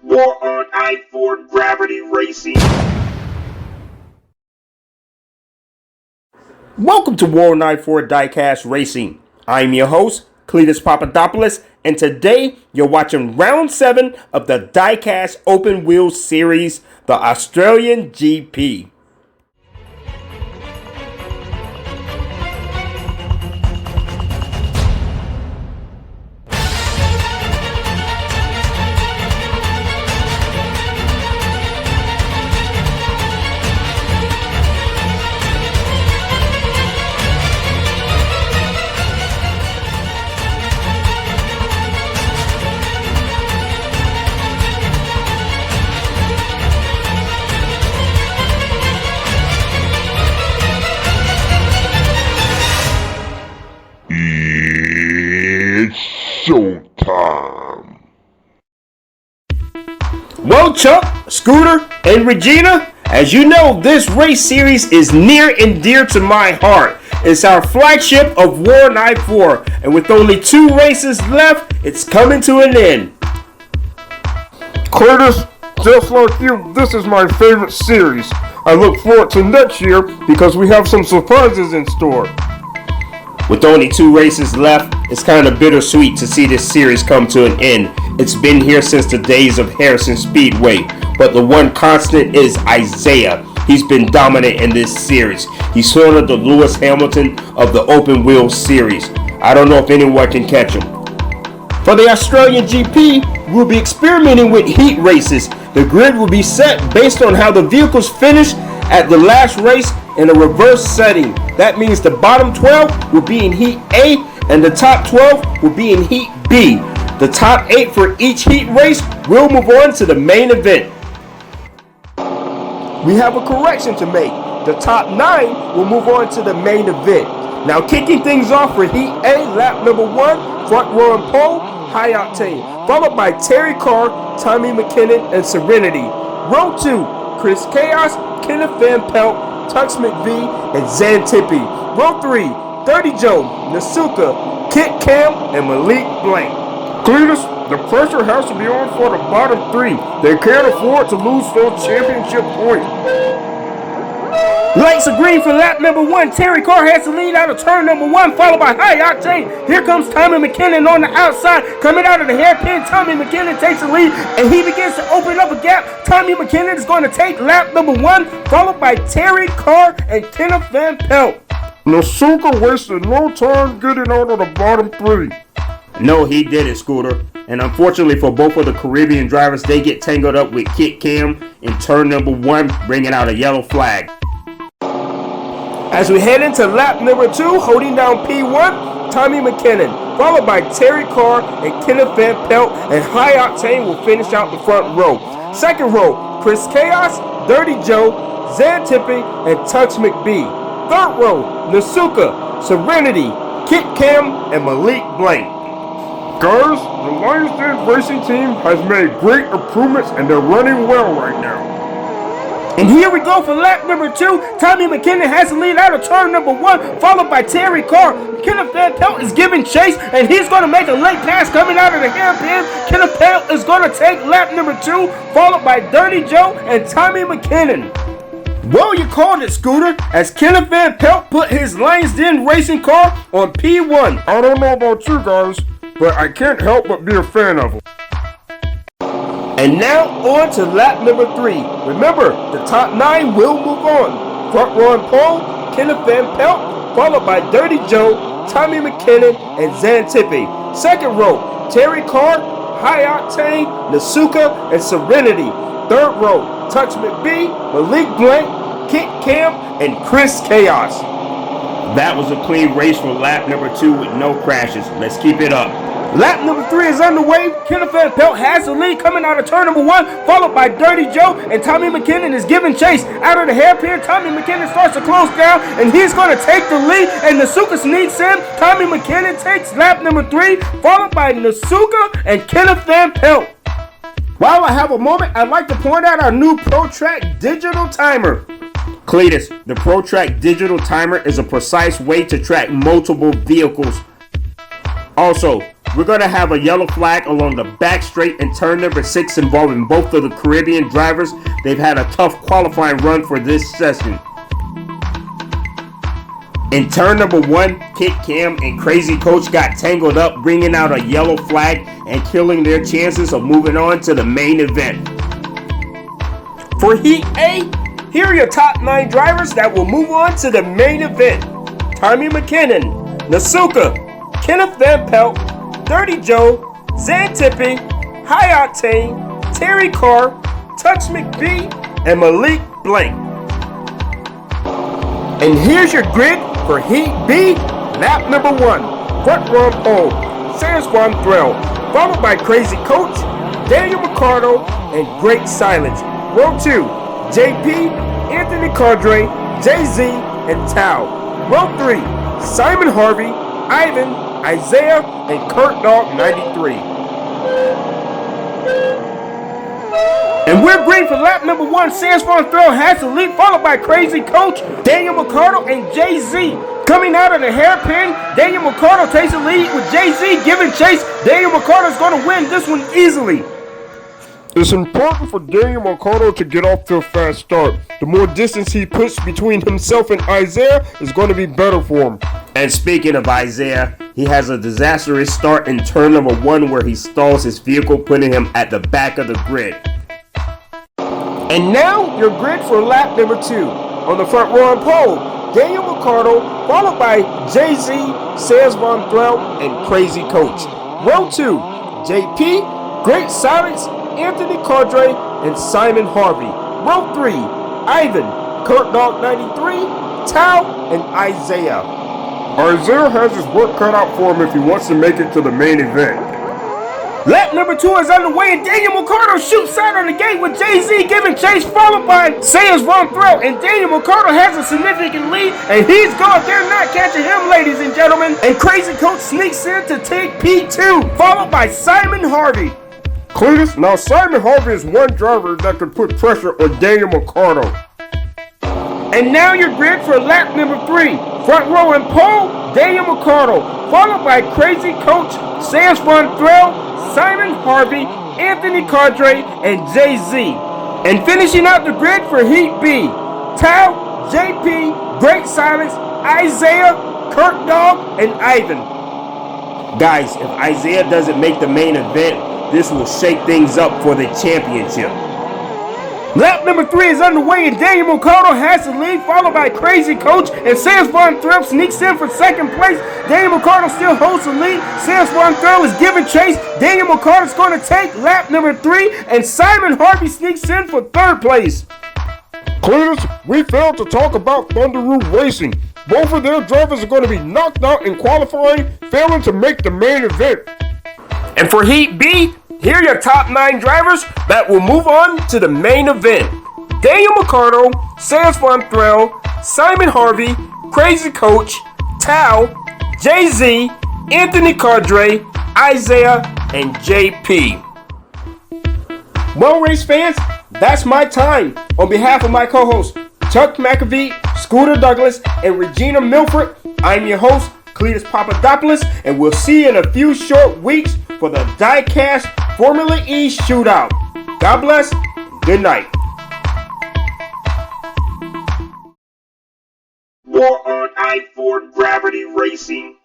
War on I-4 Gravity Racing. Welcome to War on I-4 Diecast Racing. I'm your host, Cletus Papadopoulos, and today you're watching Round 7 of the Diecast Open Wheel Series, the Australian GP. It's showtime. Well, Chuck, Scooter, and Regina, as you know, this race series is near and dear to my heart. It's our flagship of War on I-4, and with only 2 races left, it's coming to an end. Curtis, just like you, this is my favorite series. I look forward to next year because we have some surprises in store. With only 2 races left, it's kind of bittersweet to see this series come to an end. It's been here since the days of Harrison Speedway, but the one constant is Isaiah. He's been dominant in this series. He's sort of the Lewis Hamilton of the open wheel series. I don't know if anyone can catch him. For the Australian GP, we'll be experimenting with heat races. The grid will be set based on how the vehicles finish at the last race in a reverse setting. That means the bottom 12 will be in heat A and the top 12 will be in heat B. The top 8 for each heat race will move on to the main event. We have a correction to make. The top 9 will move on to the main event. Now kicking things off for heat A, lap number 1, front row and pole, High Octane, followed by Terry Carr, Tommy McKinnon, and Serenity. Row 2, Chris Chaos, Kenneth Van Pelt, Tux McVie, and Xantippe. Row 3, Dirty Joe, Nasuka, Kit Cam, and Malik Blank. Cletus, the pressure has to be on for the bottom 3. They can't afford to lose those championship points. Lights are green for lap number 1. Terry Carr has the lead out of turn number 1, followed by High Octane. Here comes Tommy McKinnon on the outside. Coming out of the hairpin, Tommy McKinnon takes the lead, and he begins to open up a gap. Tommy McKinnon is going to take lap number 1, followed by Terry Carr and Kenneth Van Pelt. Nasuka wasted no time getting out of the bottom 3. No, he didn't, Scooter. And unfortunately for both of the Caribbean drivers, they get tangled up with Kit Cam in turn number 1, bringing out a yellow flag. As we head into lap number 2, holding down P1, Tommy McKinnon, followed by Terry Carr and Kenneth Van Pelt, and High Octane will finish out the front row. Second row, Chris Chaos, Dirty Joe, Xantippe, and Tux McVie. Third row, Nasuka, Serenity, Kit Cam, and Malik Blank. Guys, the Lions Den Racing team has made great improvements and they're running well right now. And here we go for lap number 2. Tommy McKinnon has the lead out of turn number 1, followed by Terry Carr. Kenneth Van Pelt is giving chase, and he's going to make a late pass coming out of the hairpin. Kenneth Pelt is going to take lap number 2, followed by Dirty Joe and Tommy McKinnon. Well, you called it, Scooter, as Kenneth Van Pelt put his Lions Den Racing car on P1. I don't know about you guys, but I can't help but be a fan of them. And now on to lap number 3. Remember, the top 9 will move on. Front row and pole, Kenneth Van Pelt, followed by Dirty Joe, Tommy McKinnon, and Xantippe. Second row, Terry Carr, High Octane, Nasuka, and Serenity. Third row, Tux McVie, Malik Blank, Kit Cam, and Chris Chaos. That was a clean race for lap number 2 with no crashes. Let's keep it up. Lap number 3 is underway. Kenneth Van Pelt has the lead coming out of turn number 1, followed by Dirty Joe, and Tommy McKinnon is giving chase. Out of the hairpin, Tommy McKinnon starts to close down, and he's going to take the lead, and Nasuka sneaks in. Tommy McKinnon takes lap number 3, followed by Nasuka and Kenneth Van Pelt. While I have a moment, I'd like to point out our new ProTrack digital timer. Cletus, the ProTrack digital timer is a precise way to track multiple vehicles. Also, we're going to have a yellow flag along the back straight in turn number 6 involving both of the Caribbean drivers. They've had a tough qualifying run for this session. In turn number 1, Kit Cam and Crazy Coach got tangled up, bringing out a yellow flag and killing their chances of moving on to the main event. For Heat A, here are your top 9 drivers that will move on to the main event. Tommy McKinnon, Nasuka, Kenneth Van Pelt, Dirty Joe, Xantippe, High Octane, Terry Carr, Touch McBee, and Malik Blank. And here's your grid for Heat B, lap number 1. Front run pole, Sans Juan Thrill, followed by Crazy Coach, Daniel Ricciardo, and Great Silence. Row 2, JP, Anthony Cordray, Jay-Z, and Tao. Row 3, Simon Harvey, Ivan, Isaiah, and Kurt Dog 93. And we're green for lap number 1. Sans Juan Thrill has the lead, followed by Crazy Coach, Daniel Ricciardo, and Jay-Z. Coming out of the hairpin, Daniel Ricciardo takes the lead with Jay-Z giving chase. Daniel Ricciardo is going to win this one easily. It's important for Daniel Ricciardo to get off to a fast start. The more distance he puts between himself and Isaiah is going to be better for him. And speaking of Isaiah, he has a disastrous start in turn number 1 where he stalls his vehicle, putting him at the back of the grid. And now your grid for lap number 2. On the front row and pole, Daniel Ricciardo, followed by Jay-Z, Sans Juan Thrill, and Crazy Coach. Row 2, JP, Great Silence, Anthony Cordray, and Simon Harvey. Row 3, Ivan, Kurt Dog 93, Tao, and Isaiah. Isaiah has his work cut out for him if he wants to make it to the main event. Lap number 2 is underway, and Daniel Ricciardo shoots out of the gate with Jay-Z giving chase, followed by Sans Juan Thrill. And Daniel Ricciardo has a significant lead, and he's gone. They're not catching him, ladies and gentlemen. And Crazy Coach sneaks in to take P2, followed by Simon Harvey. Cletus, now Simon Harvey is one driver that could put pressure on Daniel Ricciardo. And now your grid for lap number 3. Front row and pole, Daniel Ricciardo, followed by Crazy Coach, Sans Juan Thrill, Simon Harvey, Anthony Cordray, and Jay-Z. And finishing out the grid for Heat B, Tao, JP, Great Silence, Isaiah, Kurt Dog, and Ivan. Guys, if Isaiah doesn't make the main event, this will shake things up for the championship. Lap number 3 is underway, and Daniel Ricciardo has the lead, followed by Crazy Coach, and Sans Juan Thrill sneaks in for second place. Daniel Ricciardo still holds the lead. Sans Juan Thrill is giving chase. Daniel Ricciardo is going to take lap number 3, and Simon Harvey sneaks in for third place. Cletus, we failed to talk about Thunderoo Racing. Both of their drivers are going to be knocked out in qualifying, failing to make the main event. And for Heat B, here are your top 9 drivers that will move on to the main event. Daniel Ricciardo, Sans Juan Thrill, Simon Harvey, Crazy Coach, Tao, Jay-Z, Anthony Cordray, Isaiah, and JP. Well, race fans, that's my time. On behalf of my co-hosts, Chuck McAvee, Scooter Douglas, and Regina Milford, I'm your host, Cletus Papadopoulos, and we'll see you in a few short weeks for the Diecast Formula E Shootout. God bless. Good night. More on I-4 Gravity Racing.